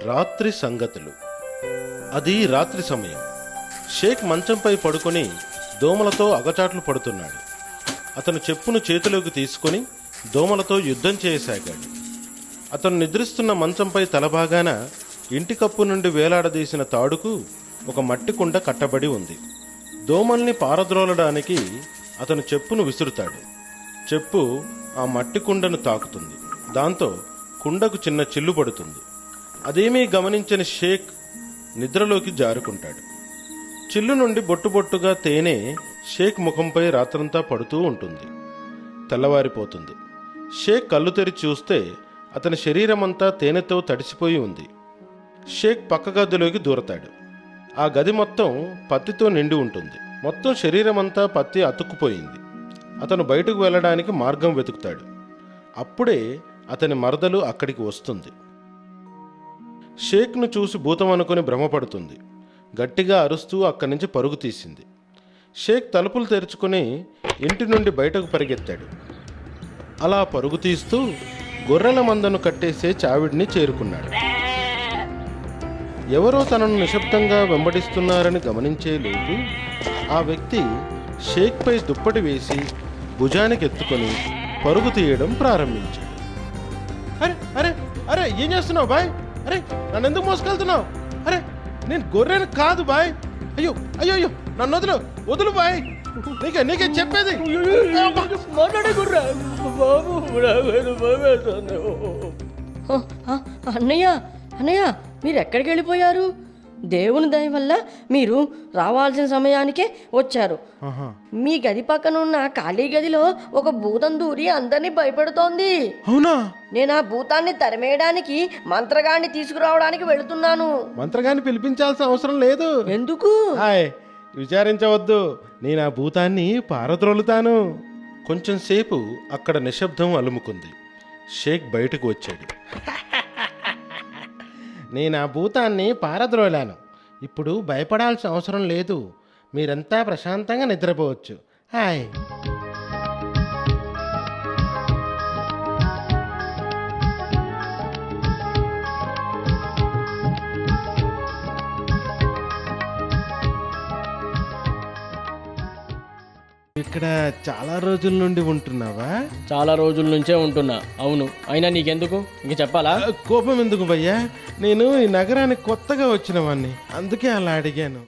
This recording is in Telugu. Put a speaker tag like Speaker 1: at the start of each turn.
Speaker 1: రాత్రి సంగతులు. అది రాత్రి సమయం. షేక్ మంచంపై పడుకొని దోమలతో అగచాట్లు పడుతున్నాడు. అతను చెప్పును చేతిలోకి తీసుకొని దోమలతో యుద్ధం చేయసాగాడు. అతను నిద్రిస్తున్న మంచంపై తలభాగాన ఇంటి కప్పు నుండి వేలాడదీసిన తాడుకు ఒక మట్టి కుండ కట్టబడి ఉంది. దోమల్ని పారద్రోలడానికి అతను చెప్పును విసురుతాడు. చెప్పు ఆ మట్టి కుండను తాకుతుంది. దాంతో కుండకు చిన్న చిల్లు పడుతుంది. అదేమీ గమనించని షేక్ నిద్రలోకి జారుకుంటాడు. చిల్లు నుండి బొట్టుబొట్టుగా తేనె షేక్ ముఖంపై రాత్రంతా పడుతూ ఉంటుంది. తెల్లవారిపోతుంది. షేక్ కళ్ళు తెరిచి చూస్తే అతని శరీరమంతా తేనెతో తడిసిపోయి ఉంది. షేక్ పక్క గదిలోకి దూరతాడు. ఆ గది మొత్తం పత్తితో నిండి ఉంటుంది. మొత్తం శరీరమంతా పత్తి అతుక్కుపోయింది. అతను బయటకు వెళ్ళడానికి మార్గం వెతుకుతాడు. అప్పుడే అతని మరదలు అక్కడికి వస్తుంది. షేక్ను చూసి భూతం అనుకుని భ్రమపడుతుంది. గట్టిగా అరుస్తూ అక్కడి నుంచి పరుగు తీసింది. షేక్ తలుపులు తెరుచుకుని ఇంటి నుండి బయటకు పరిగెత్తాడు. అలా పరుగు తీస్తూ గొర్రెల మందను కట్టేసే చావిడిని చేరుకున్నాడు. ఎవరో తనను నిశ్శబ్దంగా వెంబడిస్తున్నారని గమనించేలోపు ఆ వ్యక్తి షేక్పై దుప్పటి వేసి భుజానికి ఎత్తుకొని పరుగు తీయడం ప్రారంభించాడు. అరే అరే అరే ఏం చేస్తున్నావు బాయ్? అరే నన్ను ఎందుకు మోసుకెళ్తున్నావు? అరే నేను గొర్రెను కాదు బాయ్. అయ్యో అయ్యో అయ్యో నన్ను వదులు వదులు బాయ్. నీకే చెప్పేది.
Speaker 2: అన్నయ్య అన్నయ్య మీరు ఎక్కడికి వెళ్ళిపోయారు? దేవుని దయ వల్ల మీరు రావాల్సిన సమయానికే వచ్చారు. మీ గది పక్కన ఉన్న ఖాళీ గదిలో ఒక భూతం దూరి అందరినీ భయపెడుతోంది.
Speaker 1: అవునా?
Speaker 2: నేను ఆ భూతాన్ని తరిమేయడానికి మంత్రగాన్ని తీసుకురావడానికి వెళుతున్నాను.
Speaker 1: మంత్రగాన్ని పిలిపించాల్సిన అవసరం లేదు.
Speaker 2: ఎందుకు?
Speaker 1: విచారించవద్దు. నేను ఆ భూతాన్ని పారద్రోలుతాను. కొంచెం సేపు అక్కడ నిశ్శబ్దం అలుముకుంది. షేక్ బయటకు వచ్చాడు. నేను ఆ భూతాన్ని పారద్రోలాను. ఇప్పుడు భయపడాల్సిన అవసరం లేదు. మీరంతా ప్రశాంతంగా నిద్రపోవచ్చు. హాయ్. ఇక్కడ చాలా రోజుల నుండి ఉంటున్నావా?
Speaker 3: చాలా రోజుల నుంచే ఉంటున్నా. అవును, అయినా నీకెందుకు? ఇంక చెప్పాలా?
Speaker 1: కోపం ఎందుకు భయ్యా? నేను ఈ నగరానికి కొత్తగా వచ్చిన వాడిని, అందుకే అలా అడిగాను.